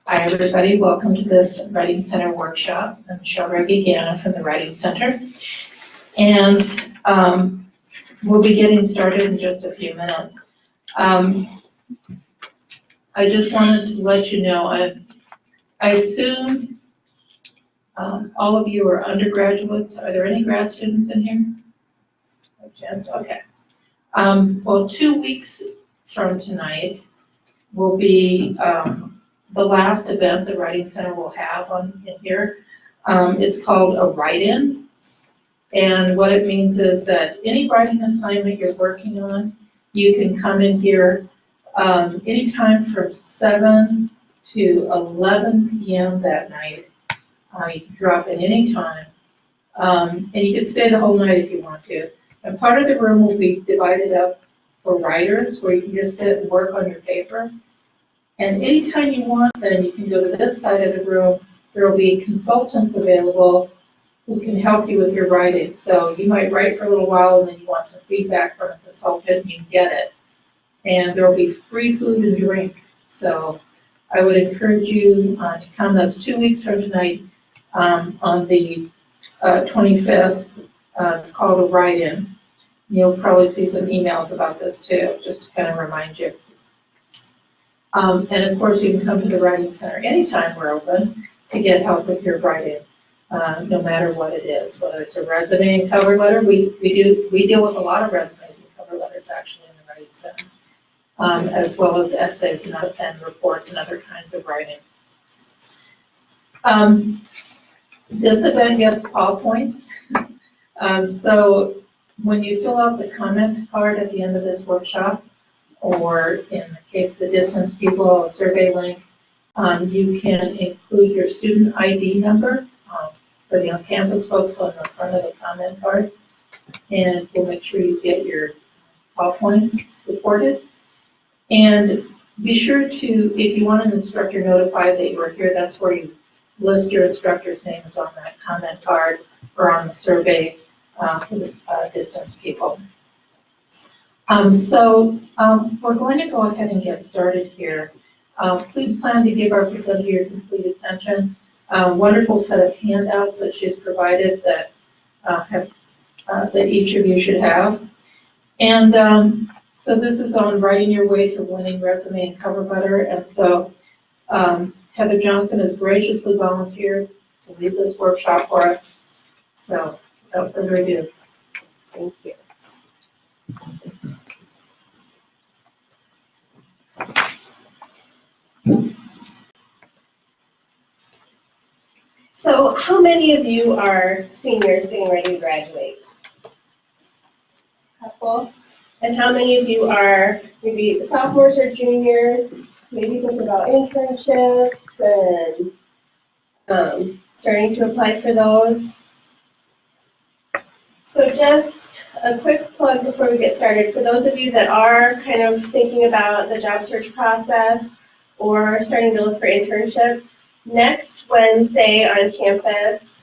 Hi everybody, welcome to this Writing Center workshop. I'm Michelle Reggiana from the Writing Center. And we'll be getting started in just a few minutes. I just wanted to let you know, I assume all of you are undergraduates. Are there any grad students in here? No chance, okay. Well, 2 weeks from tonight will be the last event the Writing Center will have in here. It's called a write-in. And what it means is that any writing assignment you're working on, you can come in here anytime from 7 to 11 p.m. that night. You can drop in any time. And you can stay the whole night if you want to. And part of the room will be divided up for writers, where you can just sit and work on your paper. And anytime you want, then you can go to this side of the room. There will be consultants available who can help you with your writing. So you might write for a little while and then you want some feedback from a consultant and you can get it. And there will be free food and drink. So I would encourage you to come. That's 2 weeks from tonight on the 25th. It's called a write-in. You'll probably see some emails about this too, just to kind of remind you. And of course, you can come to the Writing Center anytime we're open to get help with your writing, no matter what it is, whether it's a resume and cover letter. We deal with a lot of resumes and cover letters actually in the Writing Center, as well as essays and reports and other kinds of writing. This event gets PAW points. So when you fill out the comment card at the end of this workshop, or in the case of the distance people, a survey link, you can include your student ID number for the on-campus folks on the front of the comment card, and we'll make sure you get your PAW points reported. And be sure to, if you want an instructor notified that you are here, that's where you list your instructor's names on that comment card or on the survey for the distance people. We're going to go ahead and get started here. Please plan to give our presenter your complete attention. Wonderful set of handouts that she's provided that that each of you should have. And so this is on writing your way to winning resume and cover letter. And so Heather Johnson has graciously volunteered to lead this workshop for us. So without further ado, thank you. So how many of you are seniors getting ready to graduate? A couple. And how many of you are maybe sophomores or juniors, maybe thinking about internships and starting to apply for those? So just a quick plug before we get started. For those of you that are kind of thinking about the job search process or starting to look for internships, next Wednesday on campus,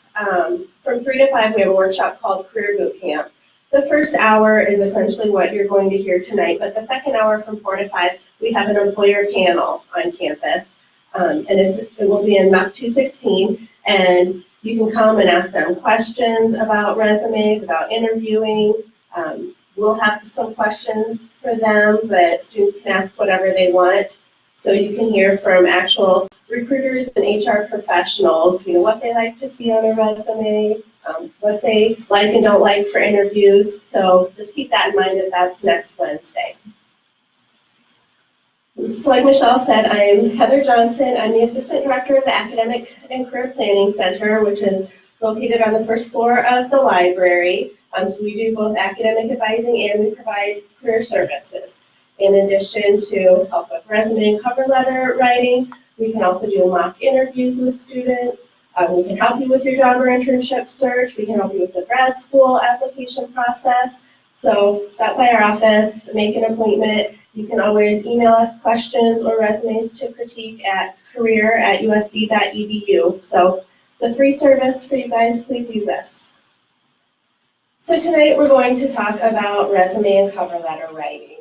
from 3 to 5, we have a workshop called Career Boot Camp. The first hour is essentially what you're going to hear tonight, but the second hour from 4 to 5, we have an employer panel on campus, and it will be in MAP 216, and you can come and ask them questions about resumes, about interviewing. We'll have some questions for them, but students can ask whatever they want. So you can hear from actual recruiters and HR professionals, what they like to see on a resume, what they like and don't like for interviews. So just keep that in mind that that's next Wednesday. So like Michelle said, I'm Heather Johnson. I'm the Assistant Director of the Academic and Career Planning Center, which is located on the first floor of the library. So we do both academic advising and we provide career services. In addition to help with resume and cover letter writing, we can also do mock interviews with students. We can help you with your job or internship search. We can help you with the grad school application process. So stop by our office, make an appointment. You can always email us questions or resumes to critique at career@usd.edu. So it's a free service for you guys. Please use us. So tonight we're going to talk about resume and cover letter writing.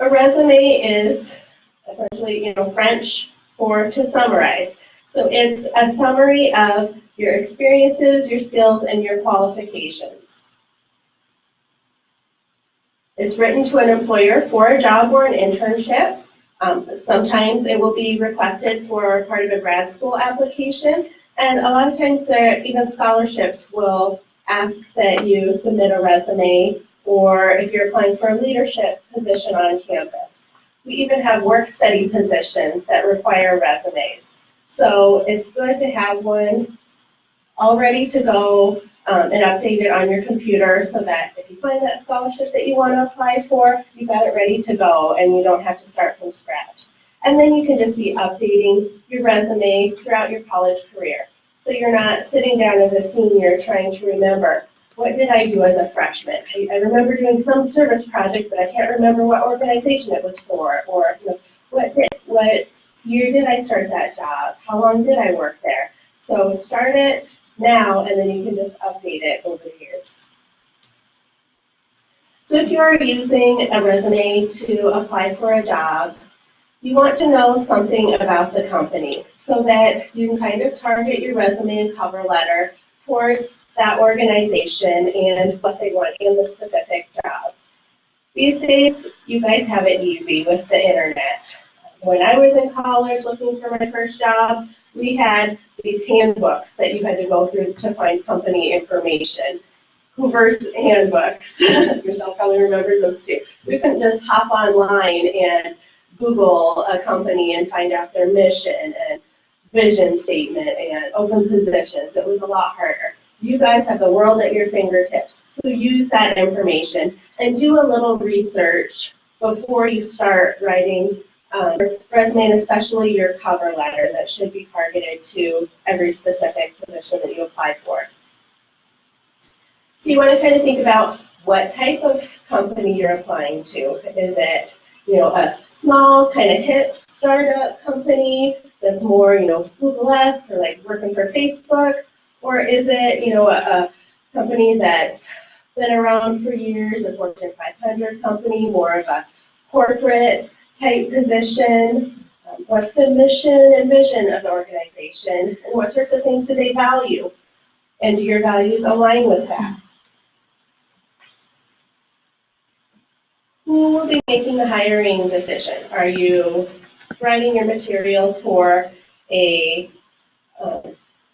A resume is essentially, French for to summarize. So it's a summary of your experiences, your skills, and your qualifications. It's written to an employer for a job or an internship. Sometimes it will be requested for part of a grad school application, and a lot of times even scholarships will ask that you submit a resume, or if you're applying for a leadership position on campus. We even have work study positions that require resumes. So it's good to have one all ready to go and updated on your computer so that if you find that scholarship that you want to apply for, you've got it ready to go and you don't have to start from scratch. And then you can just be updating your resume throughout your college career. So you're not sitting down as a senior trying to remember, what did I do as a freshman? I remember doing some service project, but I can't remember what organization it was for, or what year did I start that job? How long did I work there? So start it now, and then you can just update it over the years. So if you are using a resume to apply for a job, you want to know something about the company so that you can kind of target your resume and cover letter towards that organization and what they want in the specific job. These days, you guys have it easy with the internet. When I was in college looking for my first job, we had these handbooks that you had to go through to find company information. Hoover's handbooks. Michelle probably remembers those too. We couldn't just hop online and Google a company and find out their mission and vision statement and open positions. It was a lot harder. You guys have the world at your fingertips. So use that information and do a little research before you start writing your resume, and especially your cover letter that should be targeted to every specific position that you apply for. So you want to kind of think about what type of company you're applying to. Is it, a small kind of hip startup company that's more, Google-esque or like working for Facebook? Or is it, a company that's been around for years, a Fortune 500 company, more of a corporate type position? What's the mission and vision of the organization? And what sorts of things do they value? And do your values align with that? Who will be making the hiring decision? Are you writing your materials for a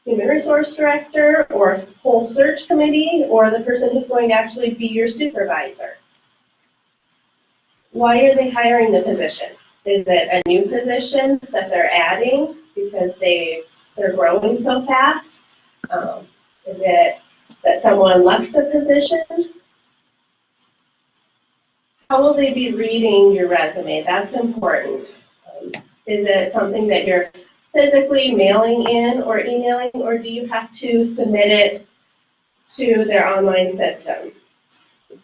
human resource director or a whole search committee, or the person who's going to actually be your supervisor? Why are they hiring the position? Is it a new position that they're adding because they're growing so fast? Is it that someone left the position? How will they be reading your resume? That's important. Is it something that you're physically mailing in or emailing, or do you have to submit it to their online system?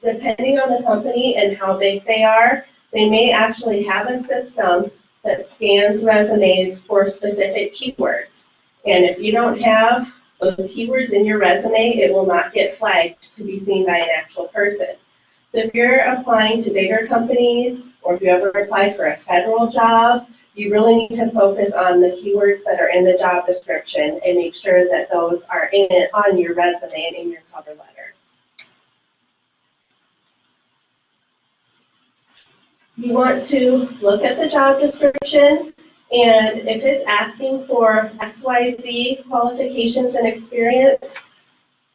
Depending on the company and how big they are, they may actually have a system that scans resumes for specific keywords. And if you don't have those keywords in your resume, it will not get flagged to be seen by an actual person. So if you're applying to bigger companies, or if you ever apply for a federal job, you really need to focus on the keywords that are in the job description and make sure that those are on your resume and in your cover letter. You want to look at the job description, and if it's asking for XYZ qualifications and experience,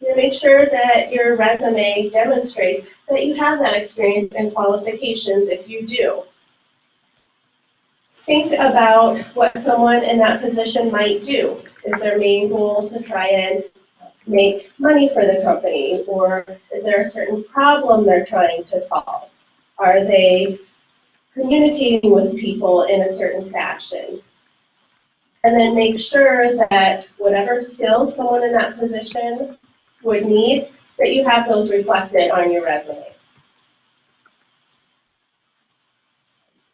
you make sure that your resume demonstrates that you have that experience and qualifications if you do. Think about what someone in that position might do. Is their main goal to try and make money for the company, or is there a certain problem they're trying to solve? Are they communicating with people in a certain fashion? And then make sure that whatever skills someone in that position would need, that you have those reflected on your resume.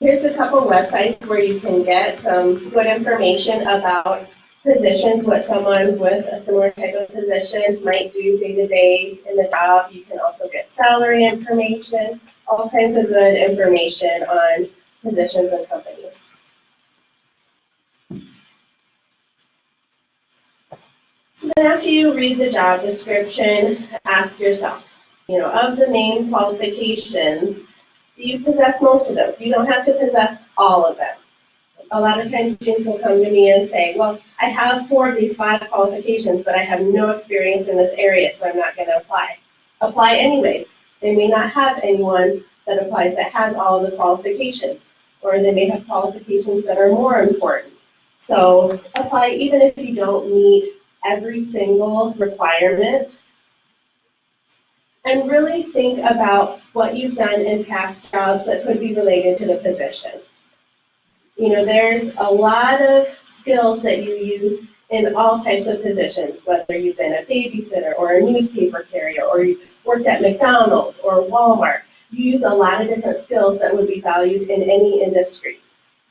Here's a couple websites where you can get some good information about positions, what someone with a similar type of position might do day to day in the job. You can also get salary information. all kinds of good information on positions and companies. So then after you read the job description, ask yourself, of the main qualifications, do you possess most of those? You don't have to possess all of them. A lot of times students will come to me and say, well, I have 4 of these 5 qualifications, but I have no experience in this area, so I'm not going to apply. Apply anyways. They may not have anyone that applies that has all of the qualifications, or they may have qualifications that are more important. So apply even if you don't meet every single requirement, and really think about what you've done in past jobs that could be related to the position. There's a lot of skills that you use in all types of positions, whether you've been a babysitter or a newspaper carrier, or you worked at McDonald's or Walmart. You use a lot of different skills that would be valued in any industry.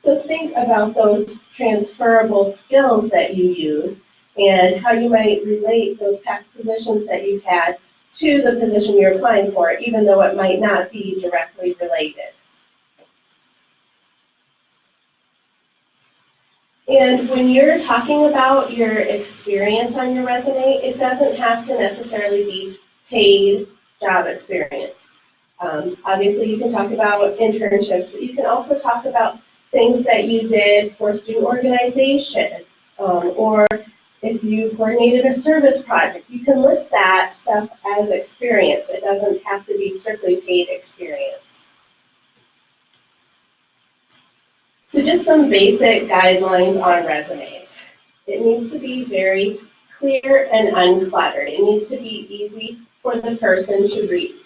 So think about those transferable skills that you use and how you might relate those past positions that you've had to the position you're applying for, even though it might not be directly related. And when you're talking about your experience on your resume, it doesn't have to necessarily be paid job experience. Obviously, you can talk about internships, but you can also talk about things that you did for student organization, or if you coordinated a service project, you can list that stuff as experience. It doesn't have to be strictly paid experience. So just some basic guidelines on resumes. It needs to be very clear and uncluttered. It needs to be easy for the person to read.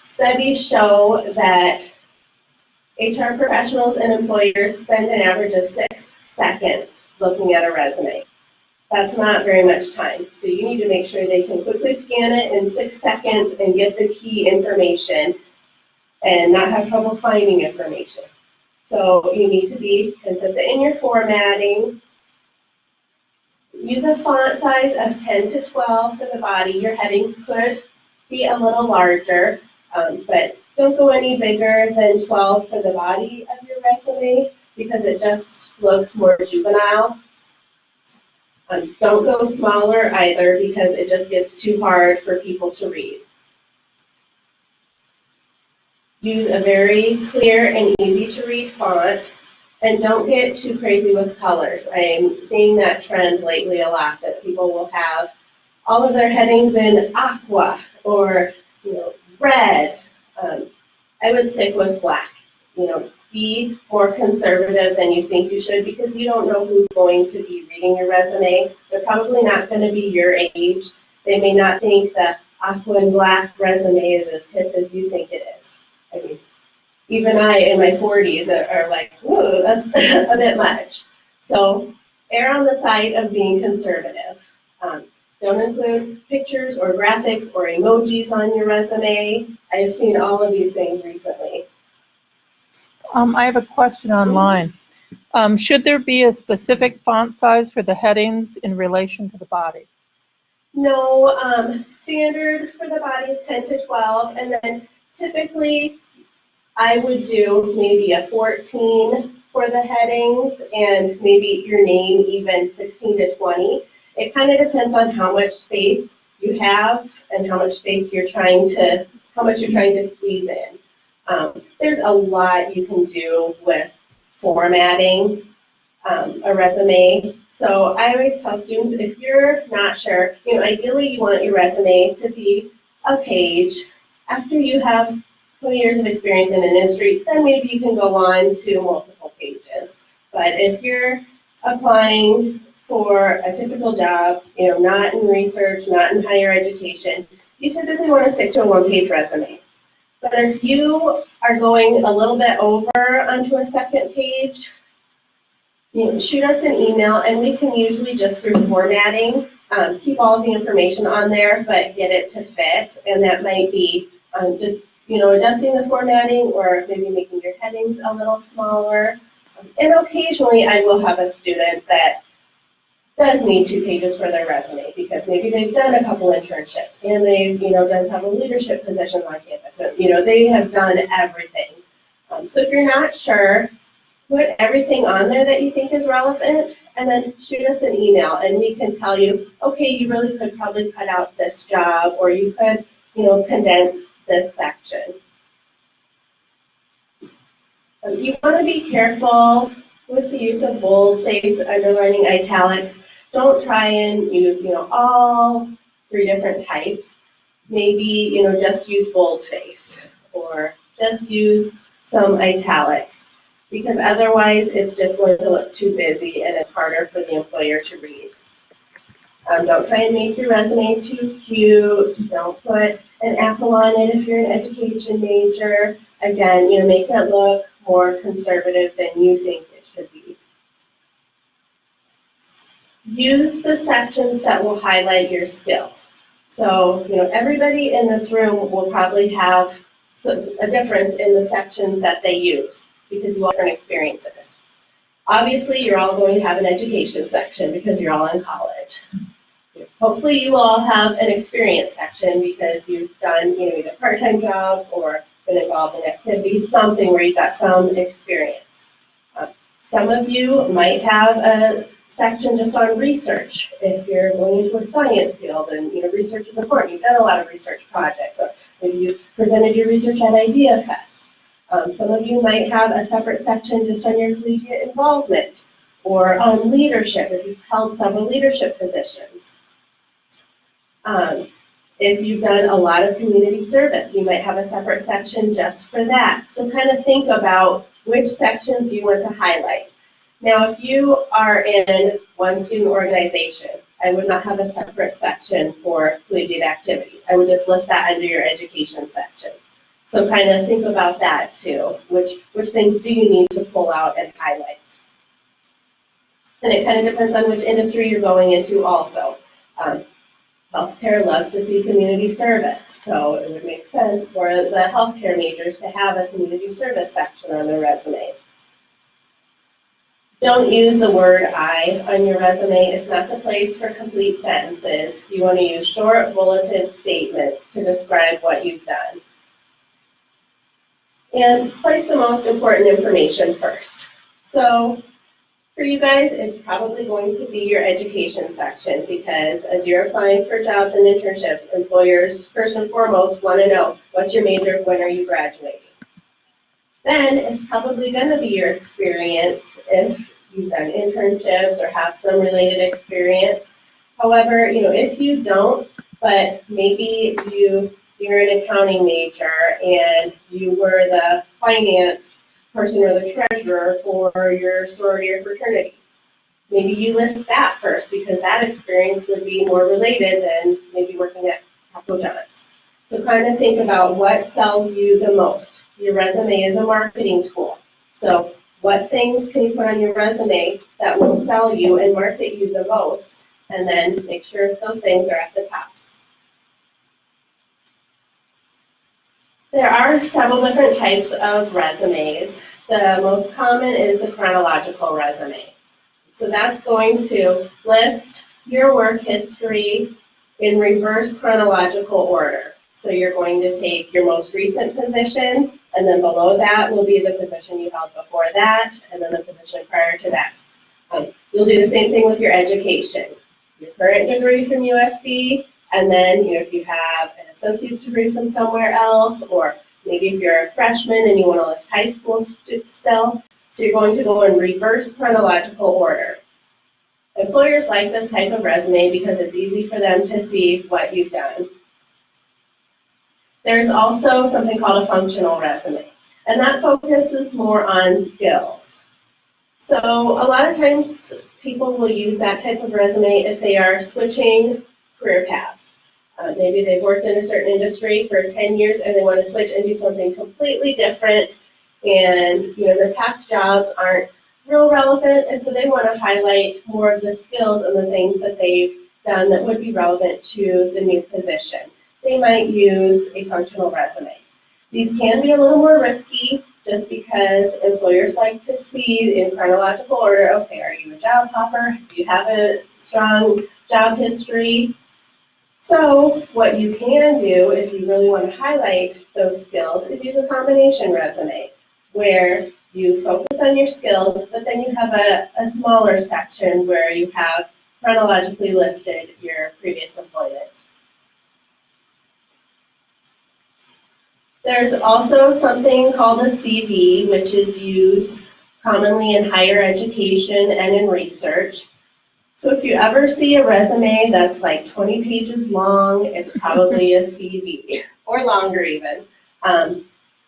Studies show that HR professionals and employers spend an average of 6 seconds looking at a resume. That's not very much time. So you need to make sure they can quickly scan it in 6 seconds and get the key information and not have trouble finding information. So you need to be consistent in your formatting. Use a font size of 10 to 12 for the body. Your headings could be a little larger, but don't go any bigger than 12 for the body of your resume because it just looks more juvenile. Don't go smaller either because it just gets too hard for people to read. Use a very clear and easy to read font, and don't get too crazy with colors. I'm seeing that trend lately a lot, that people will have all of their headings in aqua or red. I would stick with black. Be more conservative than you think you should because you don't know who's going to be reading your resume. They're probably not going to be your age. They may not think the aqua and black resume is as hip as you think it is. I mean, even I in my 40s are like, whoa, that's a bit much. So err on the side of being conservative. Don't include pictures or graphics or emojis on your resume. I've seen all of these things recently. I have a question online. Should there be a specific font size for the headings in relation to the body? No, standard for the body is 10 to 12, and then typically I would do maybe a 14 for the headings and maybe your name even 16 to 20. It kind of depends on how much space you have and how much space you're trying to squeeze in. There's a lot you can do with formatting a resume. So I always tell students, if you're not sure, ideally you want your resume to be a page. After you have 20 years of experience in an industry, then maybe you can go on to multiple pages. But if you're applying for a typical job, not in research, not in higher education, you typically want to stick to a one-page resume. But if you are going a little bit over onto a second page, shoot us an email, and we can usually just through formatting keep all of the information on there, but get it to fit. And that might be just adjusting the formatting or maybe making your headings a little smaller. And occasionally I will have a student that does need 2 pages for their resume because maybe they've done a couple internships and they've, done several leadership positions on campus. And, they have done everything. So if you're not sure, put everything on there that you think is relevant and then shoot us an email and we can tell you, okay, you really could probably cut out this job or you could, condense this section. You want to be careful with the use of boldface, underlining, italics. Don't try and use, all 3 different types. Maybe, just use boldface or just use some italics because otherwise it's just going to look too busy and it's harder for the employer to read. Don't try and make your resume too cute. Don't put an apple on it if you're an education major. Again, make it look more conservative than you think it should be. Use the sections that will highlight your skills. So, everybody in this room will probably have a difference in the sections that they use because you all have different experiences. Obviously, you're all going to have an education section because you're all in college. Hopefully, you all have an experience section because you've done, either part-time jobs or been involved in activities, something where you've got some experience. Some of you might have a section just on research. If you're going into a science field and research is important, you've done a lot of research projects, or maybe you presented your research at Idea Fest. Some of you might have a separate section just on your collegiate involvement or on leadership if you've held several leadership positions. If you've done a lot of community service, you might have a separate section just for that. So kind of think about which sections you want to highlight. Now, if you are in one student organization, I would not have a separate section for collegiate activities. I would just list that under your education section. So kind of think about that too. Which things do you need to pull out and highlight? And it kind of depends on which industry you're going into also. Healthcare loves to see community service, so it would make sense for the healthcare majors to have a community service section on their resume. Don't use the word I on your resume. It's not the place for complete sentences. You want to use short, bulleted statements to describe what you've done. And place the most important information first. So for you guys, it's probably going to be your education section because as you're applying for jobs and internships, employers first and foremost want to know what's your major, when are you graduating. Then it's probably going to be your experience if you've done internships or have some related experience. However, if you don't, but maybe you're an accounting major and you were the finance person or the treasurer for your sorority or fraternity. Maybe you list that first because that experience would be more related than maybe working at Taco John's. So kind of think about what sells you the most. Your resume is a marketing tool. So what things can you put on your resume that will sell you and market you the most? And then make sure those things are at the top. There are several different types of resumes. The most common is the chronological resume. So that's going to list your work history in reverse chronological order. So you're going to take your most recent position, and then below that will be the position you held before that, and then the position prior to that. You'll do the same thing with your education. Your current degree from USC, and then if you have an associate's degree from somewhere else, or maybe if you're a freshman and you want to list high school still, so you're going to go in reverse chronological order. Employers like this type of resume because it's easy for them to see what you've done. There's also something called a functional resume, and that focuses more on skills. So a lot of times people will use that type of resume if they are switching career paths. Maybe they've worked in a certain industry for 10 years and they want to switch and do something completely different, and their past jobs aren't real relevant, and so they want to highlight more of the skills and the things that they've done that would be relevant to the new position. They might use a functional resume. These can be a little more risky just because employers like to see in chronological order, okay, are you a job hopper? Do you have a strong job history? So what you can do if you really want to highlight those skills is use a combination resume where you focus on your skills, but then you have a smaller section where you have chronologically listed your previous employment. There's also something called a CV, which is used commonly in higher education and in research. So if you ever see a resume that's like 20 pages long, it's probably a CV, or longer even.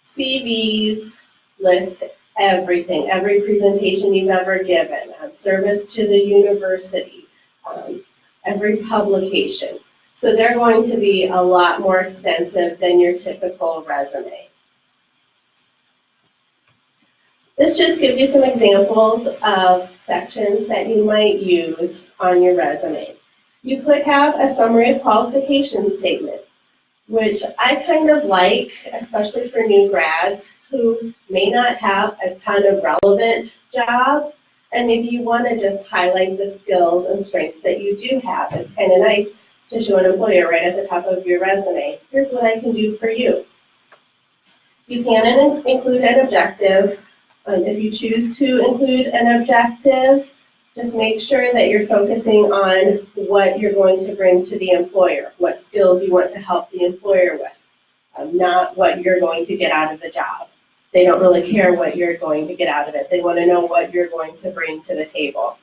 CVs list everything, every presentation you've ever given, service to the university, every publication. So they're going to be a lot more extensive than your typical resume. This just gives you some examples of sections that you might use on your resume. You could have a summary of qualifications statement, which I kind of like, especially for new grads who may not have a ton of relevant jobs, and maybe you want to just highlight the skills and strengths that you do have. It's kind of nice to show an employer right at the top of your resume. Here's what I can do for you. You can include an objective. If you choose to include an objective, just make sure that you're focusing on what you're going to bring to the employer, what skills you want to help the employer with, not what you're going to get out of the job. They don't really care what you're going to get out of it. They want to know what you're going to bring to the table.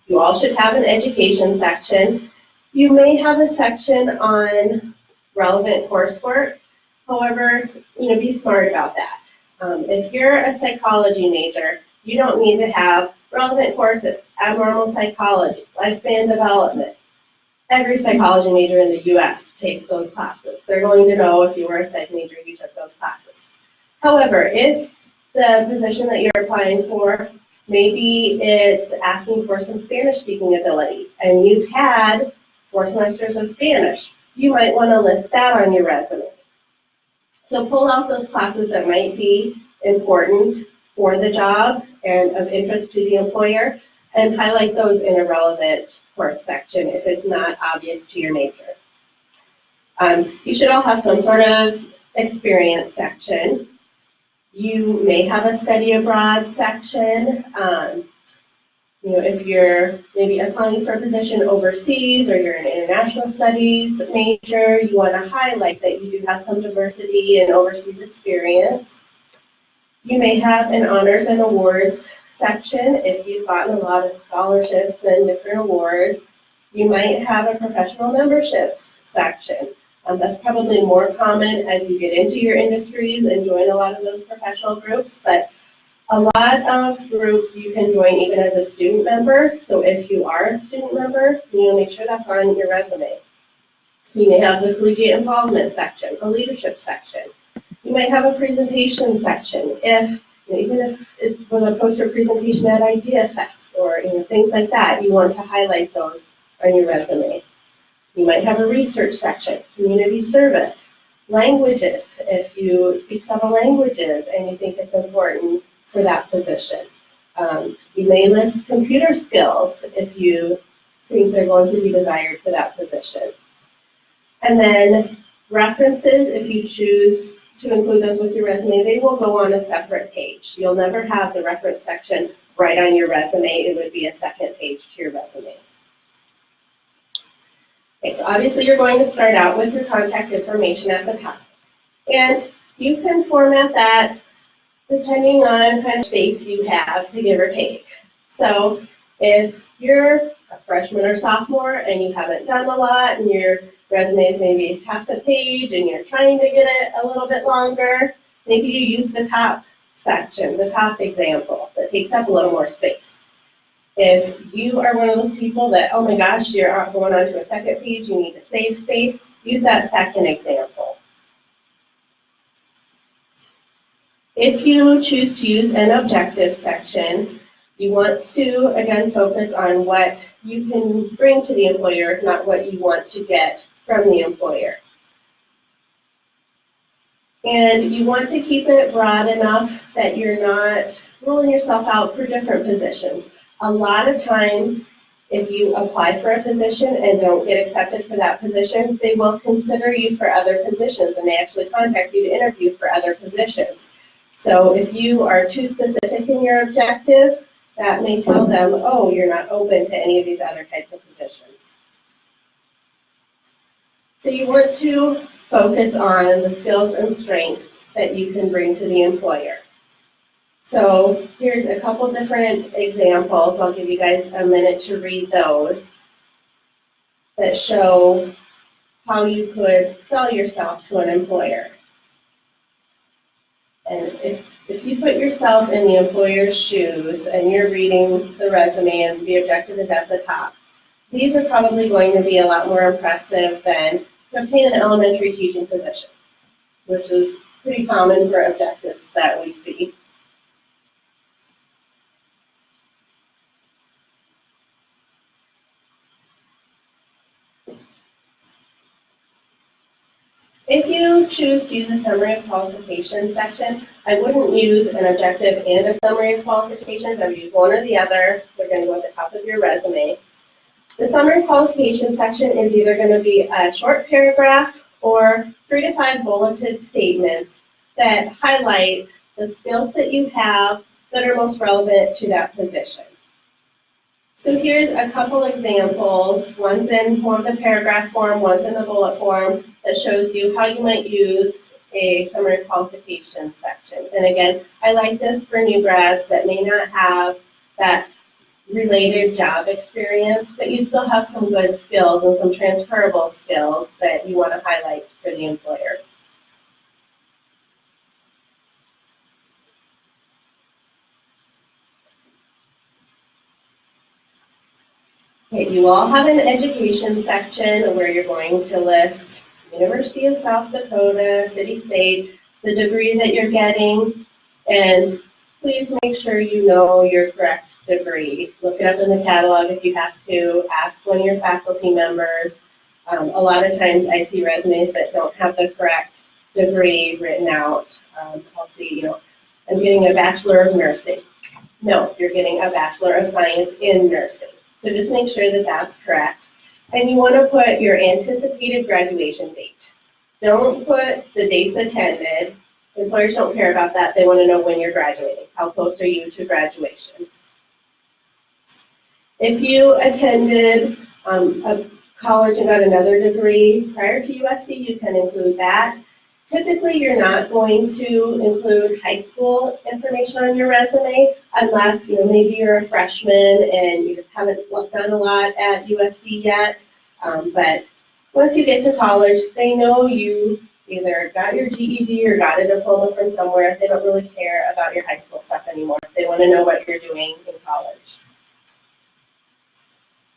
You all should have an education section. You may have a section on relevant coursework. However, be smart about that. If you're a psychology major, you don't need to have relevant courses, abnormal psychology, lifespan development. Every psychology major in the US takes those classes. They're going to know if you were a psych major, you took those classes. However, if the position that you're applying for, maybe it's asking for some Spanish speaking ability, and you've had 4 semesters of Spanish, you might want to list that on your resume. So pull out those classes that might be important for the job and of interest to the employer, and highlight those in a relevant course section if it's not obvious to your major. You should all have some sort of experience section. You may have a study abroad section. If you're maybe applying for a position overseas or you're an international studies major, you want to highlight that you do have some diversity in overseas experience. You may have an honors and awards section if you've gotten a lot of scholarships and different awards. You might have a professional memberships section. That's probably more common as you get into your industries and join a lot of those professional groups, but a lot of groups you can join even as a student member. So if you are a student member, make sure that's on your resume. You may have the collegiate involvement section, a leadership section. You might have a presentation section even if it was a poster presentation at Idea Fest or things like that, you want to highlight those on your resume. You might have a research section, community service, languages, if you speak several languages and you think it's important for that position. You may list computer skills if you think they're going to be desired for that position. And then references, if you choose to include those with your resume, they will go on a separate page. You'll never have the reference section right on your resume. It would be a second page to your resume. Okay, so obviously you're going to start out with your contact information at the top. And you can format that depending on kind of space you have to give or take. So if you're a freshman or sophomore and you haven't done a lot and your resume is maybe half a page and you're trying to get it a little bit longer, maybe you use the top section, the top example that takes up a little more space. If you are one of those people that, oh my gosh, you're going on to a second page, you need to save space, use that second example. If you choose to use an objective section, you want to, again, focus on what you can bring to the employer, not what you want to get from the employer. And you want to keep it broad enough that you're not ruling yourself out for different positions. A lot of times, if you apply for a position and don't get accepted for that position, they will consider you for other positions and they actually contact you to interview for other positions. So if you are too specific in your objective, that may tell them, oh, you're not open to any of these other types of positions. So you want to focus on the skills and strengths that you can bring to the employer. So here's a couple different examples. I'll give you guys a minute to read those that show how you could sell yourself to an employer. And if you put yourself in the employer's shoes and you're reading the resume and the objective is at the top, these are probably going to be a lot more impressive than obtain an elementary teaching position, which is pretty common for objectives that we see. If you choose to use a summary of qualifications section, I wouldn't use an objective and a summary of qualifications. I would use one or the other. They're going to go at the top of your resume. The summary of qualifications section is either going to be a short paragraph or 3 to 5 bulleted statements that highlight the skills that you have that are most relevant to that position. So here's a couple examples. One's in more of the paragraph form, one's in the bullet form that shows you how you might use a summary of qualifications section. And again, I like this for new grads that may not have that related job experience, but you still have some good skills and some transferable skills that you want to highlight for the employer. Okay, you all have an education section where you're going to list University of South Dakota, city, state, the degree that you're getting, and please make sure you know your correct degree. Look it up in the catalog if you have to. Ask one of your faculty members. A lot of times I see resumes that don't have the correct degree written out. I'll see, I'm getting a Bachelor of Nursing. No, you're getting a Bachelor of Science in Nursing. So just make sure that that's correct. And you want to put your anticipated graduation date. Don't put the dates attended. Employers don't care about that. They want to know when you're graduating. How close are you to graduation? If you attended a college and got another degree prior to USD, you can include that. Typically, you're not going to include high school information on your resume unless, maybe you're a freshman and you just haven't done a lot at USD yet. But once you get to college, they know you either got your GED or got a diploma from somewhere. They don't really care about your high school stuff anymore. They want to know what you're doing in college.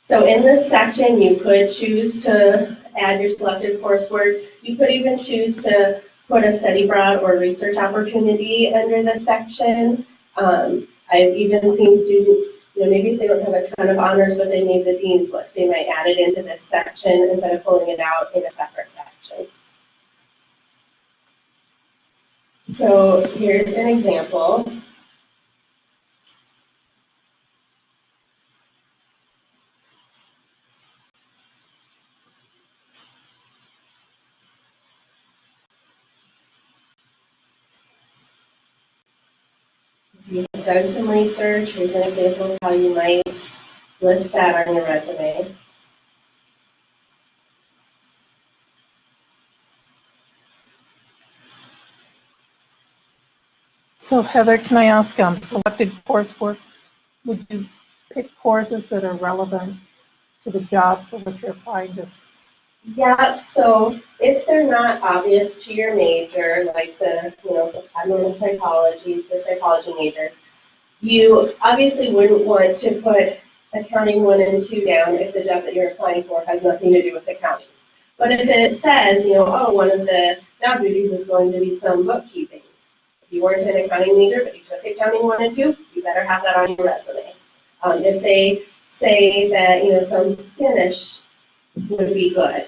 So in this section, you could choose to add your selected coursework. You could even choose to put a study abroad or research opportunity under this section. I've even seen students, maybe if they don't have a ton of honors, but they need the dean's list, they might add it into this section instead of pulling it out in a separate section. So here's an example. If you've done some research, here's an example of how you might list that on your resume. So Heather, can I ask, selected coursework, would you pick courses that are relevant to the job for which you're applying? Yeah, so if they're not obvious to your major, like I'm in psychology for psychology majors, you obviously wouldn't want to put accounting 1 and 2 down if the job that you're applying for has nothing to do with accounting. But if it says, one of the job duties is going to be some bookkeeping. If you weren't an accounting major, but you took accounting 1 and 2, you better have that on your resume. If they say that, some Spanish would be good,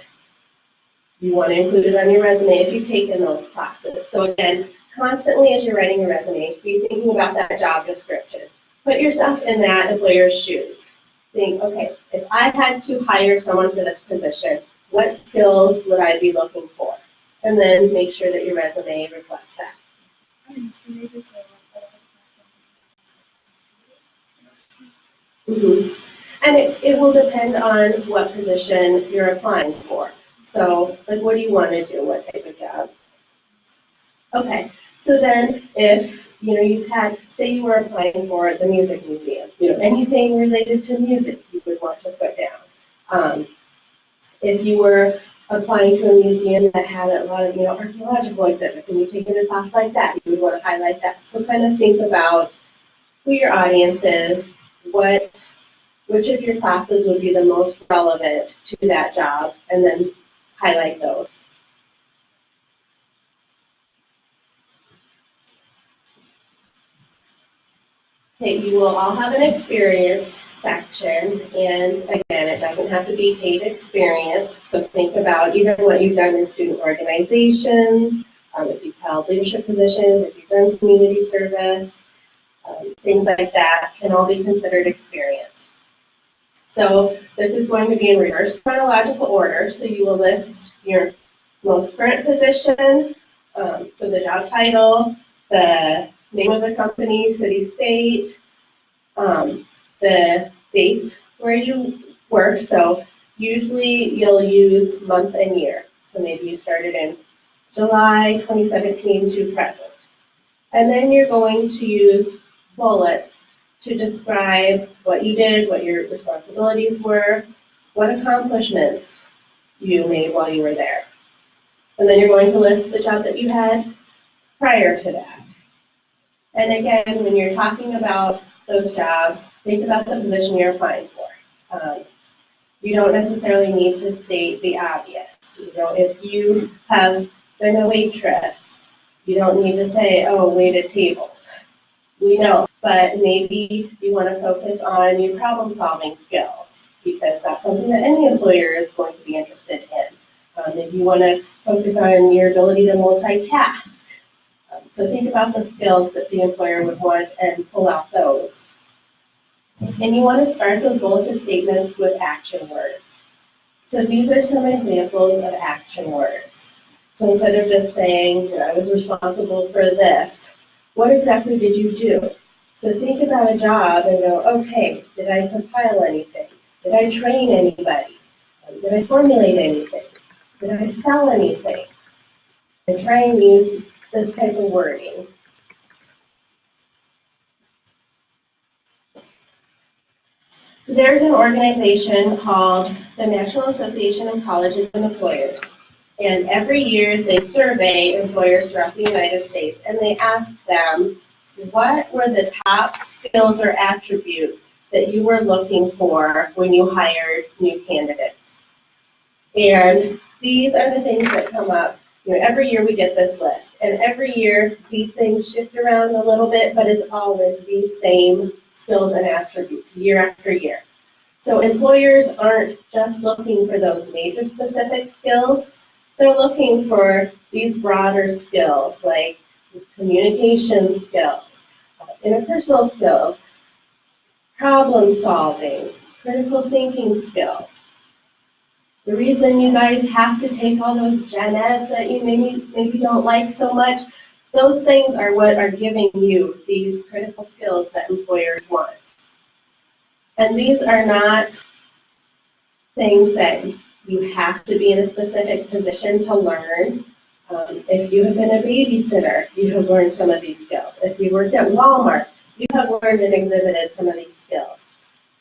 You want to include it on your resume if you've taken those classes. So again, constantly as you're writing your resume, be thinking about that job description. Put yourself in that employer's shoes. Think, okay, if I had to hire someone for this position, what skills would I be looking for? And then make sure that your resume reflects that. Mm-hmm. And it will depend on what position you're applying for. So, like, what do you want to do? What type of job? Okay, so then if, you've had, say you were applying for the music museum, anything related to music you would want to put down. If you were applying to a museum that had a lot of, archaeological exhibits and you've taken a class like that, you would want to highlight that. So kind of think about who your audience is, which of your classes would be the most relevant to that job, and then highlight those. Okay, you will all have an experience section, and again, it doesn't have to be paid experience, so think about even what you've done in student organizations, if you've held leadership positions, if you've done community service, things like that can all be considered experience. So this is going to be in reverse chronological order, so you will list your most current position, so the job title, the name of the company, city, state, the dates where you work. So usually you'll use month and year. So maybe you started in July 2017 to present. And then you're going to use bullets to describe what you did, what your responsibilities were, what accomplishments you made while you were there. And then you're going to list the job that you had prior to that. And again, when you're talking about those jobs, think about the position you're applying for. You don't necessarily need to state the obvious. If you have been a waitress, you don't need to say, oh, waited tables. We know, but maybe you want to focus on your problem-solving skills because that's something that any employer is going to be interested in. If you want to focus on your ability to multitask. So think about the skills that the employer would want and pull out those. And you want to start those bulleted statements with action words. So these are some examples of action words. So instead of just saying, I was responsible for this, what exactly did you do? So think about a job and go, okay, did I compile anything? Did I train anybody? Did I formulate anything? Did I sell anything? And try and use this type of wording. There's an organization called the National Association of Colleges and Employers. And every year they survey employers throughout the United States and they ask them, what were the top skills or attributes that you were looking for when you hired new candidates? And these are the things that come up. Every year we get this list, and every year these things shift around a little bit, but it's always these same skills and attributes year after year. So employers aren't just looking for those major specific skills, they're looking for these broader skills like communication skills, interpersonal skills, problem solving, critical thinking skills. The reason you guys have to take all those gen eds that you maybe don't like so much, those things are what are giving you these critical skills that employers want. And these are not things that you have to be in a specific position to learn. If you have been a babysitter, you have learned some of these skills. If you worked at Walmart, you have learned and exhibited some of these skills.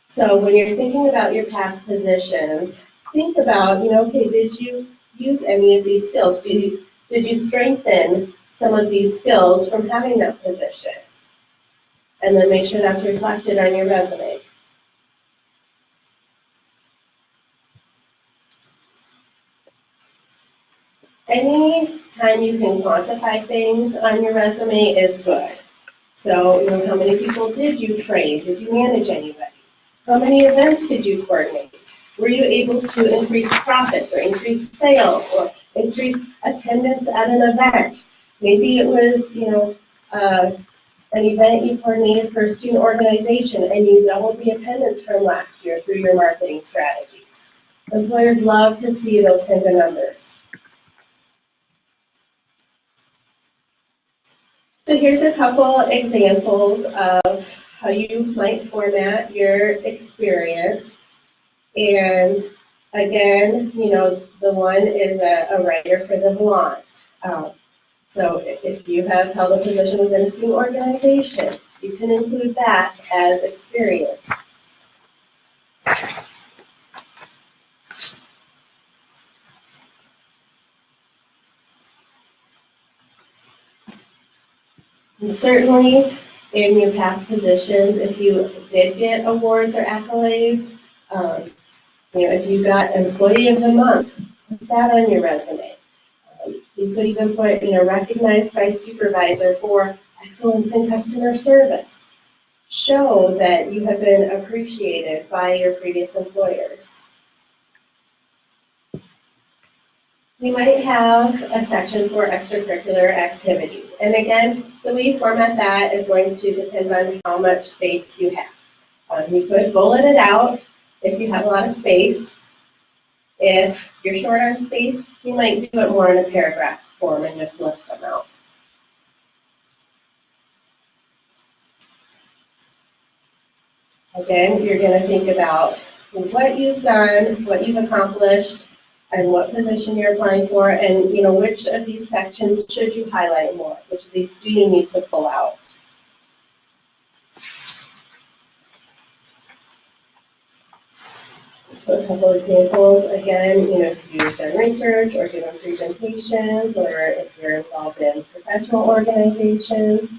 So when you're thinking about your past positions, think about, okay, did you use any of these skills? Did you strengthen some of these skills from having that position? And then make sure that's reflected on your resume. Any time you can quantify things on your resume is good. So, how many people did you train? Did you manage anybody? How many events did you coordinate? Were you able to increase profits or increase sales or increase attendance at an event. Maybe it was, an event you coordinated for a student organization and you doubled the attendance from last year through your marketing strategies. Employers love to see those kinds of numbers. So here's a couple examples of how you might format your experience. And again, the one is a writer for the Volant. So if you have held a position within a student organization, you can include that as experience. And certainly, in your past positions, if you did get awards or accolades, if you got Employee of the Month, put that on your resume. You could even put, recognized by supervisor for excellence in customer service. Show that you have been appreciated by your previous employers. You might have a section for extracurricular activities. And again, the way you format that is going to depend on how much space you have. You could bullet it out if you have a lot of space. If you're short on space, you might do it more in a paragraph form and just list them out. Again, you're going to think about what you've done, what you've accomplished, and what position you're applying for, and which of these sections should you highlight more? Which of these do you need to pull out? Let's put a couple examples. Again, if you've done research or given presentations, or if you're involved in professional organizations,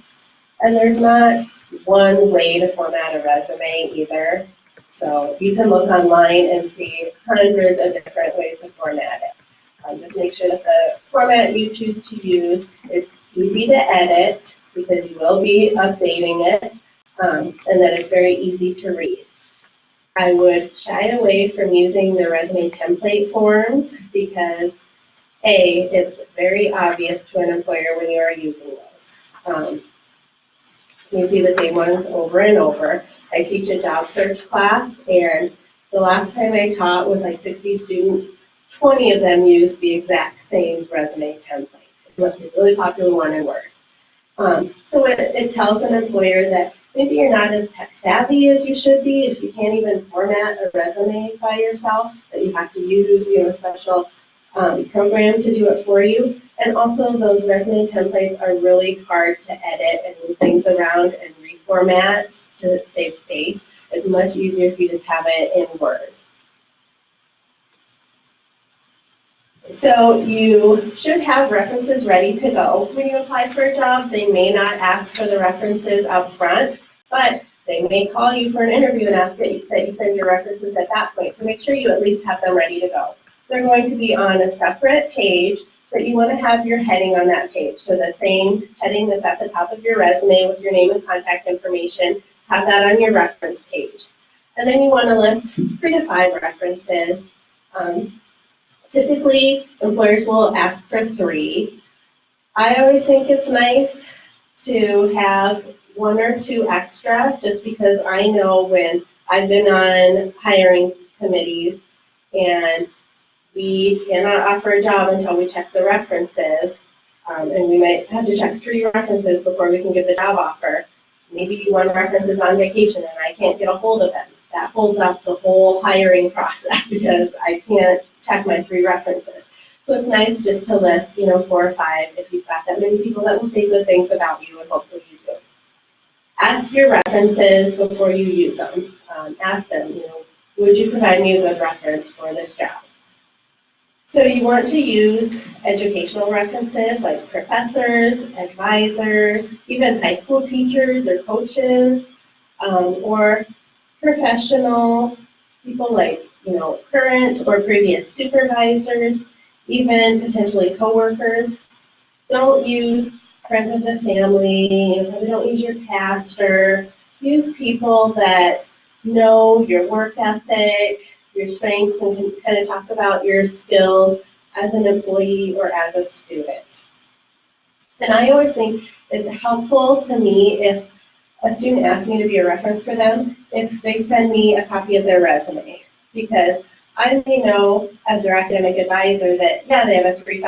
and there's not one way to format a resume either. So you can look online and see hundreds of different ways to format it. Just make sure that the format you choose to use is easy to edit, because you will be updating it, and that it's very easy to read. I would shy away from using the resume template forms because, A, it's very obvious to an employer when you are using those. You see the same ones over and over. I teach a job search class, and the last time I taught with like 60 students, 20 of them used the exact same resume template. It must be a really popular one in Word. So it tells an employer that maybe you're not as tech savvy as you should be if you can't even format a resume by yourself, that you have to use a special program to do it for you. And also those resume templates are really hard to edit and move things around and reformat to save space. It's much easier if you just have it in Word. So you should have references ready to go. When you apply for a job, they may not ask for the references up front, but they may call you for an interview and ask that you send your references at that point. So make sure you at least have them ready to go. They're going to be on a separate page, but you want to have your heading on that page. So the same heading that's at the top of your resume with your name and contact information, have that on your reference page. And then you want to list 3 to 5 references. Typically, employers will ask for 3. I always think it's nice to have 1 or 2 extra, just because I know when I've been on hiring committees and we cannot offer a job until we check the references, and we might have to check 3 references before we can give the job offer. Maybe 1 reference is on vacation and I can't get a hold of them. That holds up the whole hiring process because I can't check my 3 references. So it's nice just to list, 4 or 5 if you've got that many people that will say good things about you, and hopefully you do. Ask your references before you use them. Ask them, would you provide me a good reference for this job? So you want to use educational references like professors, advisors, even high school teachers or coaches, or professional people like, current or previous supervisors, even potentially coworkers. Don't use friends of the family, probably don't use your pastor. Use people that know your work ethic, your strengths, and can kind of talk about your skills as an employee or as a student. And I always think it's helpful to me if a student asks me to be a reference for them, if they send me a copy of their resume, because I may know as their academic advisor that, yeah, they have a 3.5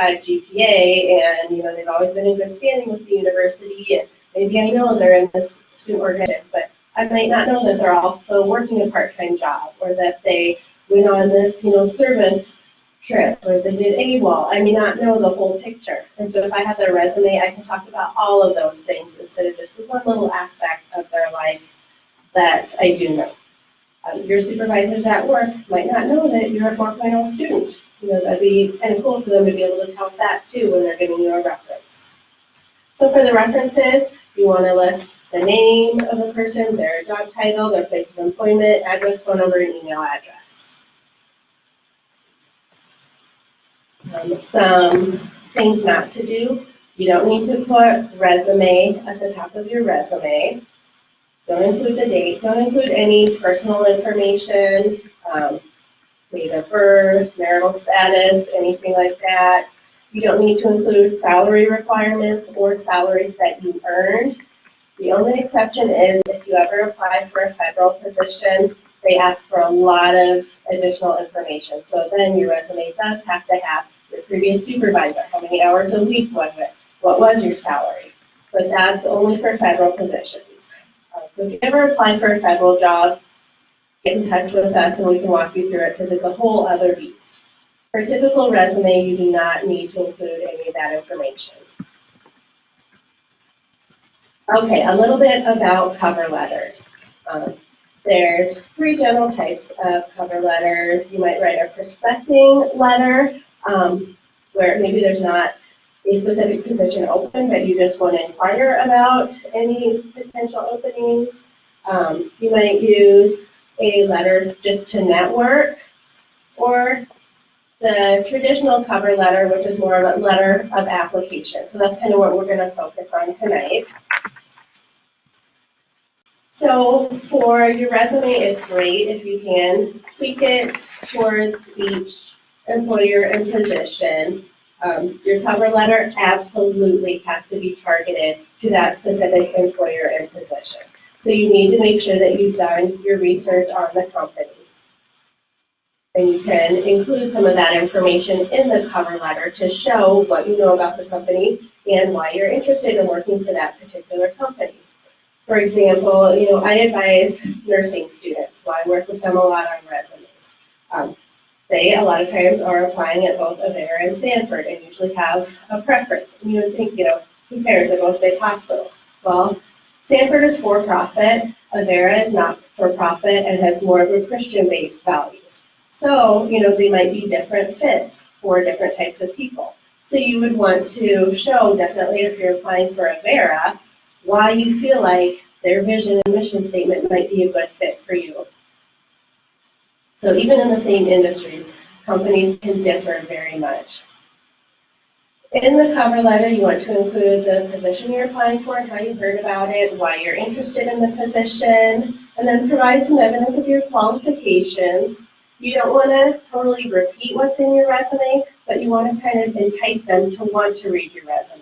GPA and, they've always been in good standing with the university, and maybe I know they're in this student organization, but I might not know that they're also working a part-time job, or that they went on this, service trip, or they did AWOL. I may not know the whole picture. And so if I have their resume, I can talk about all of those things instead of just one little aspect of their life that I do know. Your supervisors at work might not know that you're a 4.0 student. That'd be kind of cool for them to be able to tell that too when they're giving you a reference. So for the references, you want to list the name of the person, their job title, their place of employment, address, phone number, and email address. Some things not to do. You don't need to put resume at the top of your resume. Don't include the date. Don't include any personal information, date of birth, marital status, anything like that. You don't need to include salary requirements or salaries that you earned. The only exception is if you ever apply for a federal position, they ask for a lot of additional information. So then your resume does have to have your previous supervisor. How many hours a week was it? What was your salary? But that's only for federal positions. So if you ever apply for a federal job, get in touch with us and we can walk you through it because it's a whole other beast. For a typical resume, you do not need to include any of that information. Okay, a little bit about cover letters. There's 3 general types of cover letters. You might write a prospecting letter, where maybe there's not a specific position open, but you just want to inquire about any potential openings. You might use a letter just to network, or the traditional cover letter, which is more of a letter of application. So that's kind of what we're going to focus on tonight. So for your resume, it's great if you can tweak it towards each employer and position. Your cover letter absolutely has to be targeted to that specific employer and position. So you need to make sure that you've done your research on the company. And you can include some of that information in the cover letter to show what you know about the company and why you're interested in working for that particular company. For example, I advise nursing students, so I work with them a lot on resumes. They, a lot of times, are applying at both Avera and Sanford and usually have a preference. And you would think, who cares? They're both big hospitals. Well, Sanford is for-profit, Avera is not for-profit and has more of a Christian-based values. So, they might be different fits for different types of people. So you would want to show, definitely if you're applying for Avera, why you feel like their vision and mission statement might be a good fit for you. So even in the same industries, companies can differ very much. In the cover letter, you want to include the position you're applying for and how you heard about it, why you're interested in the position, and then provide some evidence of your qualifications. You don't want to totally repeat what's in your resume, but you want to kind of entice them to want to read your resume.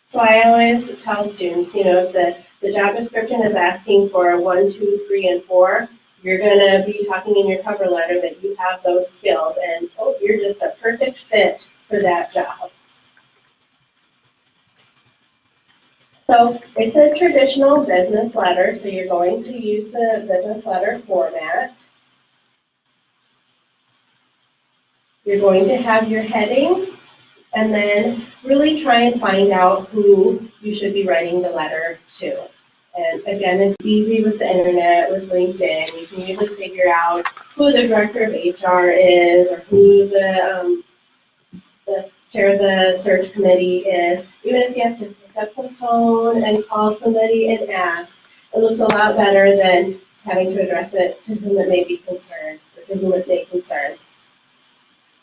So I always tell students, if the job description is asking for 1, 2, 3, and 4, you're going to be talking in your cover letter that you have those skills and, you're just a perfect fit for that job. So it's a traditional business letter, so you're going to use the business letter format. You're going to have your heading, and then really try and find out who you should be writing the letter to. And again, it's easy with the internet, with LinkedIn. You can usually figure out who the director of HR is, or who the chair of the search committee is. Even if you have to pick up the phone and call somebody and ask, it looks a lot better than just having to address it to whom it may be concerned, or to whom it may concern.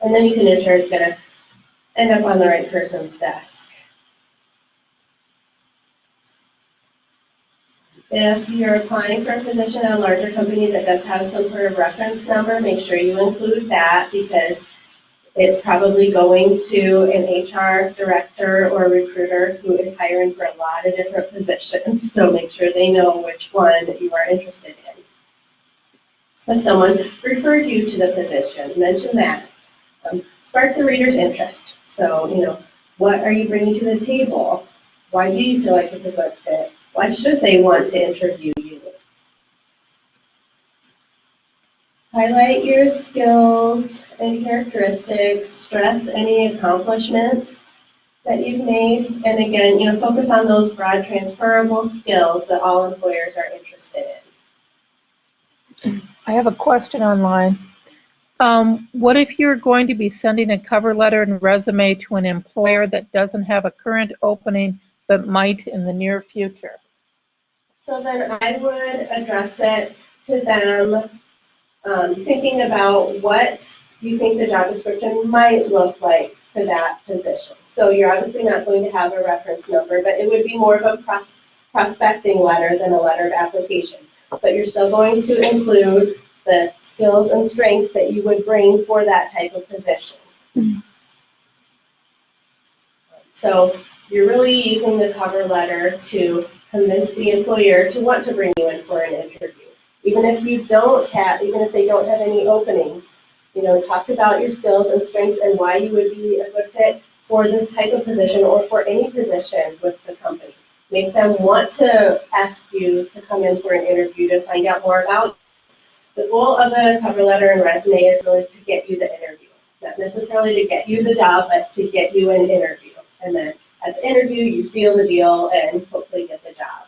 And then you can ensure it's going to end up on the right person's desk. If you're applying for a position at a larger company that does have some sort of reference number, make sure you include that, because It's probably going to an HR director or recruiter who is hiring for a lot of different positions, so make sure they know which one you are interested in. If someone referred you to the position, mention that. Spark the reader's interest. So, what are you bringing to the table? Why do you feel like it's a good fit? Why should they want to interview you? Highlight your skills and characteristics, stress any accomplishments that you've made, and again, focus on those broad transferable skills that all employers are interested in. I have a question online. What if you're going to be sending a cover letter and resume to an employer that doesn't have a current opening but might in the near future? So then I would address it to them, thinking about what you think the job description might look like for that position. So you're obviously not going to have a reference number, but it would be more of a prospecting letter than a letter of application. But you're still going to include the skills and strengths that you would bring for that type of position. So you're really using the cover letter to convince the employer to want to bring you in for an interview. Even if they don't have any openings, talk about your skills and strengths and why you would be a good fit for this type of position or for any position with the company. Make them want to ask you to come in for an interview to find out more about you. The goal of a cover letter and resume is really to get you the interview. Not necessarily to get you the job, but to get you an interview. And then at the interview, you seal the deal and hopefully get the job.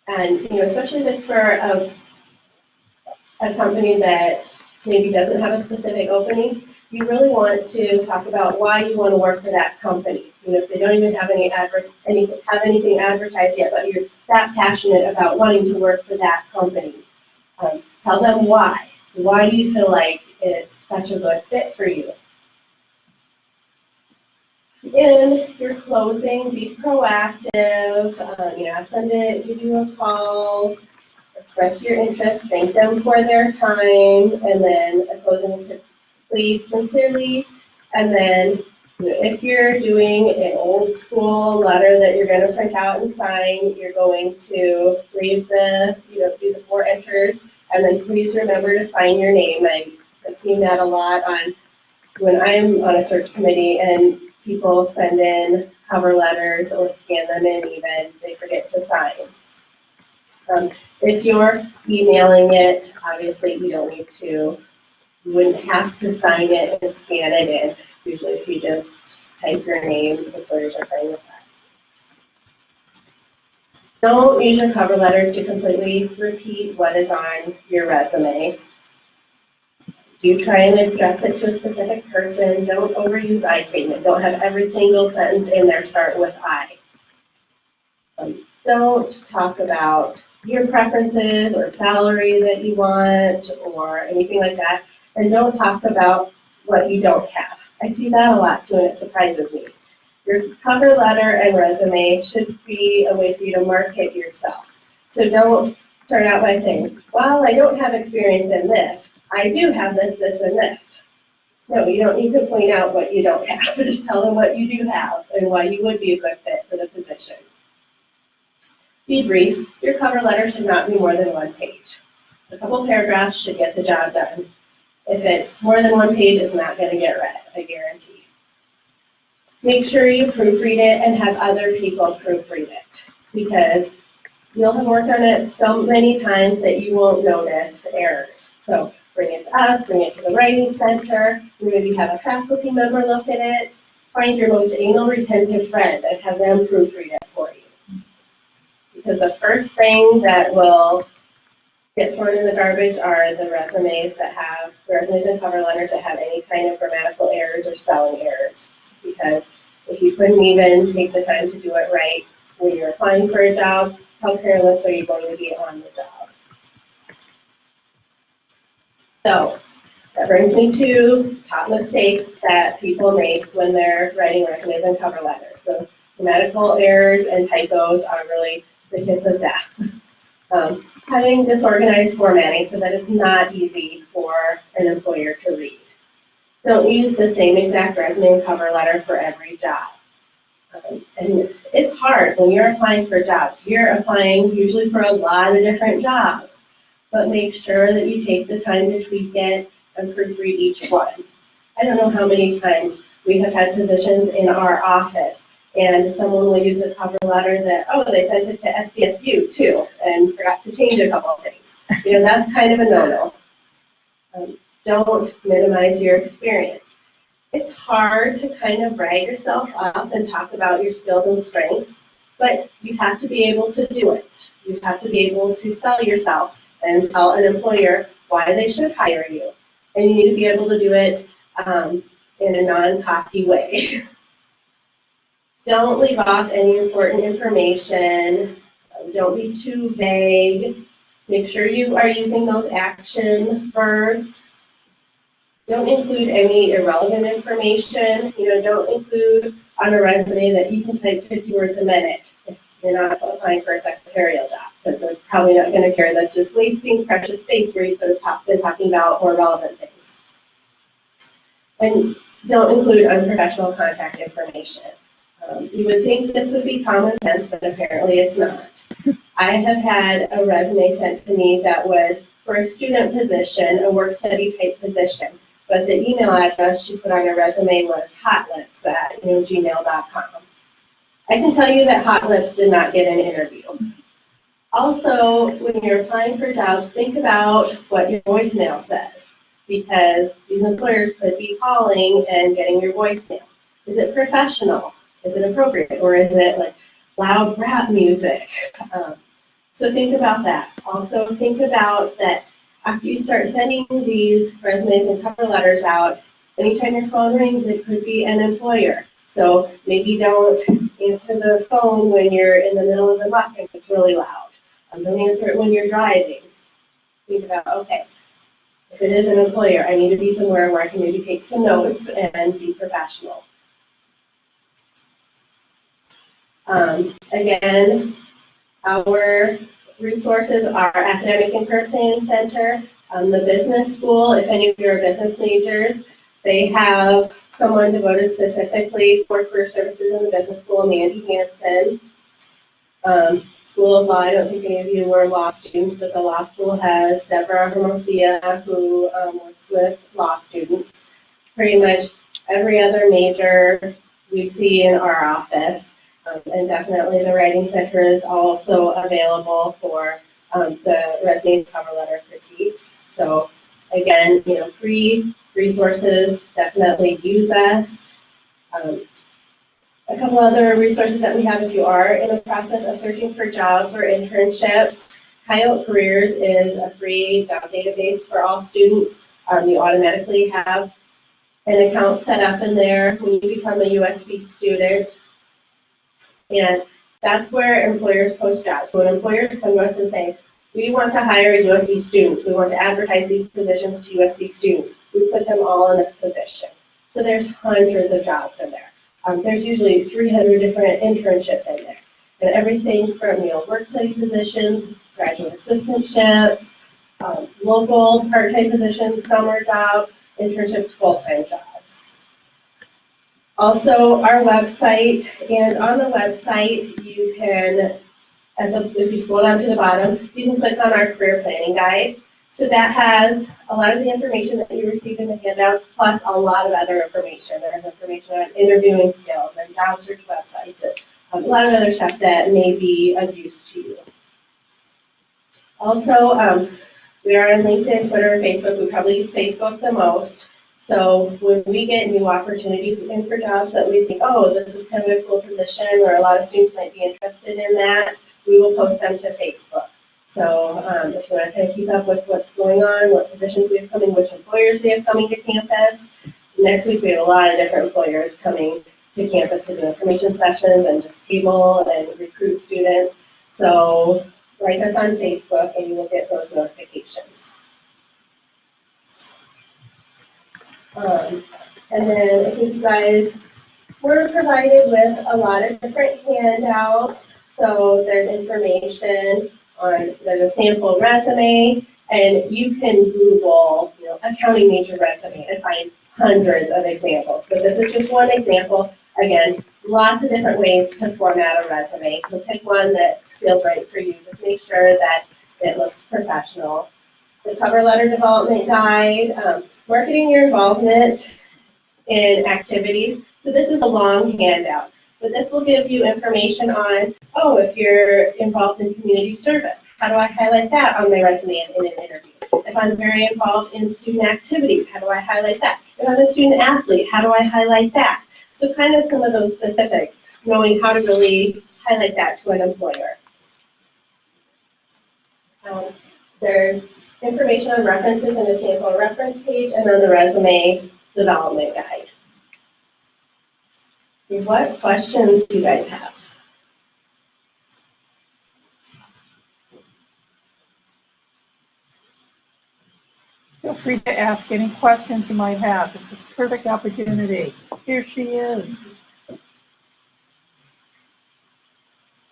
And, especially if it's for a company that maybe doesn't have a specific opening, you really want to talk about why you want to work for that company. If they don't even have anything advertised yet, but you're that passionate about wanting to work for that company, tell them why. Why do you feel like it's such a good fit for you? In your closing, be proactive. Ask them to give you a call, express your interest, thank them for their time, and then a closing is to plead sincerely. And then, if you're doing an old school letter that you're going to print out and sign, you're going to leave do the 4 enters, and then please remember to sign your name. I've seen that a lot when I'm on a search committee and people send in cover letters or scan them in even, they forget to sign. If you're emailing it, obviously you wouldn't have to sign it and scan it in. Usually if you just type your name, employers are fine with that. Don't use your cover letter to completely repeat what is on your resume. Do try and address it to a specific person. Don't overuse I statement. Don't have every single sentence in there start with I. Don't talk about your preferences or salary that you want or anything like that. And don't talk about what you don't have. I see that a lot too, and it surprises me. Your cover letter and resume should be a way for you to market yourself. So don't start out by saying, well, I don't have experience in this. I do have this, this, and this. No, you don't need to point out what you don't have. Just tell them what you do have and why you would be a good fit for the position. Be brief. Your cover letter should not be more than 1 page. A couple paragraphs should get the job done. If it's more than 1 page, it's not going to get read, I guarantee. Make sure you proofread it and have other people proofread it, because you'll have worked on it so many times that you won't notice errors. So bring it to us, bring it to the writing center, maybe have a faculty member look at it, find your most anal retentive friend and have them proofread it for you. Because the first thing that will get thrown in the garbage are the resumes and cover letters that have any kind of grammatical errors or spelling errors. Because if you couldn't even take the time to do it right when you're applying for a job, how careless are you going to be on the job? So that brings me to top mistakes that people make when they're writing resumes and cover letters. Those grammatical errors and typos are really the kiss of death. Having disorganized formatting so that it's not easy for an employer to read. Don't use the same exact resume and cover letter for every job. And it's hard when you're applying for jobs. You're applying usually for a lot of different jobs, but make sure that you take the time to tweak it and proofread each one. I don't know how many times we have had positions in our office and someone will use a cover letter that, oh, they sent it to SDSU too and forgot to change a couple of things. You know, that's kind of a no-no. Don't minimize your experience. It's hard to kind of brag yourself up and talk about your skills and strengths, but you have to be able to do it. You have to be able to sell yourself and tell an employer why they should hire you. And you need to be able to do it in a non-cocky way. Don't leave off any important information. Don't be too vague. Make sure you are using those action verbs. Don't include any irrelevant information. You know, don't include on a resume that you can type 50 words a minute if you're not applying for a secretarial job, because they're probably not going to care. That's just wasting precious space where you could have been talking about more relevant things. And don't include unprofessional contact information. You would think this would be common sense, but apparently it's not. I have had a resume sent to me that was for a student position, a work study type position, but the email address she put on her resume was hotlips@gmail.com. I can tell you that Hot Lips did not get an interview. Also, when you're applying for jobs, think about what your voicemail says, because these employers could be calling and getting your voicemail. Is it professional? Is it appropriate? Or is it like loud rap music? So think about that. Also think about that after you start sending these resumes and cover letters out, anytime your phone rings, it could be an employer. So maybe don't answer the phone when you're in the middle of the muck and it's really loud. Don't answer it when you're driving. Think about, okay, if it is an employer, I need to be somewhere where I can maybe take some notes and be professional. Again, our resources are Academic and Career Planning Center, the business school. If any of you are business majors, they have someone devoted specifically for career services in the business school, Mandy Hanson. School of Law, I don't think any of you were law students, but the law school has Deborah Hermosia, who works with law students. Pretty much every other major we see in our office. And definitely the Writing Center is also available for the resume and cover letter critiques. So again, you know, free resources, definitely use us. A couple other resources that we have if you are in the process of searching for jobs or internships. Coyote Careers is a free job database for all students. You automatically have an account set up in there when you become a USD student. And that's where employers post jobs. So when employers come to us and say, we want to hire USD students, we want to advertise these positions to USD students, we put them all in this position. So there's hundreds of jobs in there. There's usually 300 different internships in there. And everything from, you know, work study positions, graduate assistantships, local part-time positions, summer jobs, internships, full-time jobs. Also, our website, and on the website, you can, if you scroll down to the bottom, you can click on our career planning guide. So that has a lot of the information that you received in the handouts, plus a lot of other information. There's information on interviewing skills and job search websites, and a lot of other stuff that may be of use to you. Also, we are on LinkedIn, Twitter, and Facebook. We probably use Facebook the most. So when we get new opportunities in for jobs that we think, oh, this is kind of a cool position, or a lot of students might be interested in that, we will post them to Facebook. So if you want to kind of keep up with what's going on, what positions we have coming, which employers we have coming to campus. Next week we have a lot of different employers coming to campus to do information sessions and just table and recruit students. So like us on Facebook and you will get those notifications. And then I think you guys were provided with a lot of different handouts. So there's information there's a sample resume, and you can Google, accounting major resume and find hundreds of examples. But this is just one example. Again, lots of different ways to format a resume. So pick one that feels right for you. Just make sure that it looks professional. The cover letter development guide, marketing your involvement in activities. So this is a long handout, but this will give you information on, if you're involved in community service, how do I highlight that on my resume in an interview? If I'm very involved in student activities, how do I highlight that? If I'm a student athlete, how do I highlight that? So kind of some of those specifics, knowing how to really highlight that to an employer. There's information on references in a sample reference page, and then the resume development guide. What questions do you guys have? Feel free to ask any questions you might have. This is a perfect opportunity. Here she is.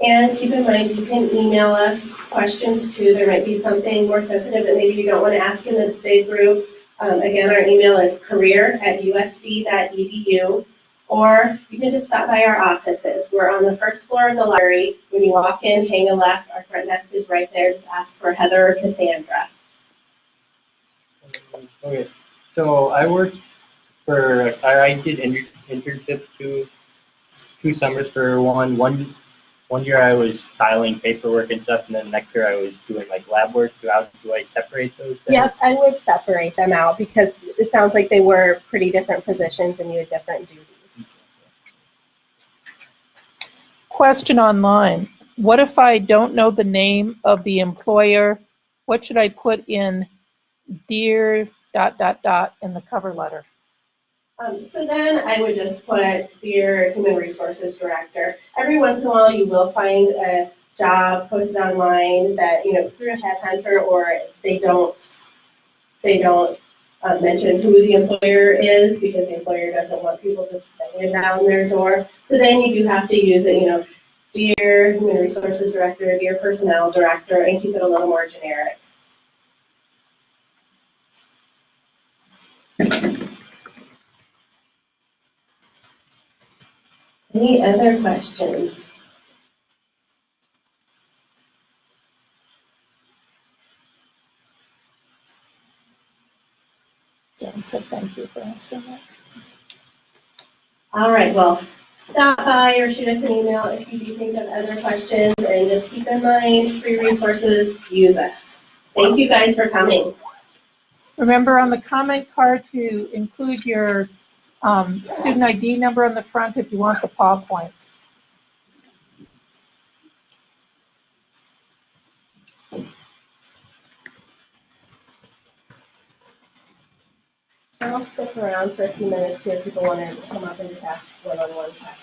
And keep in mind, you can email us questions too. There might be something more sensitive that maybe you don't want to ask in the big group. Again, our email is career@usd.edu, or you can just stop by our offices. We're on the first floor of the library. When you walk in, hang a left. Our front desk is right there. Just ask for Heather or Cassandra. Okay, so I did internships two summers for one year I was filing paperwork and stuff, and then next year I was doing like lab work. Do I separate those things? Yep, I would separate them out because it sounds like they were pretty different positions and you had different duties. Question online. What if I don't know the name of the employer? What should I put in dear ... in the cover letter? So then I would just put Dear Human Resources Director. Every once in a while you will find a job posted online that, it's through a headhunter, or they don't mention who the employer is because the employer doesn't want people just banging down their door. So then you do have to use it, Dear Human Resources Director, Dear Personnel Director, and keep it a little more generic. Any other questions? Jen said thank you for answering that. All right, well, stop by or shoot us an email if you do think of other questions, and just keep in mind, free resources, use us. Thank you guys for coming. Remember on the comment card to include your student ID number on the front if you want the paw points. I'll stick around for a few minutes here if people want to come up and just ask one-on-one questions.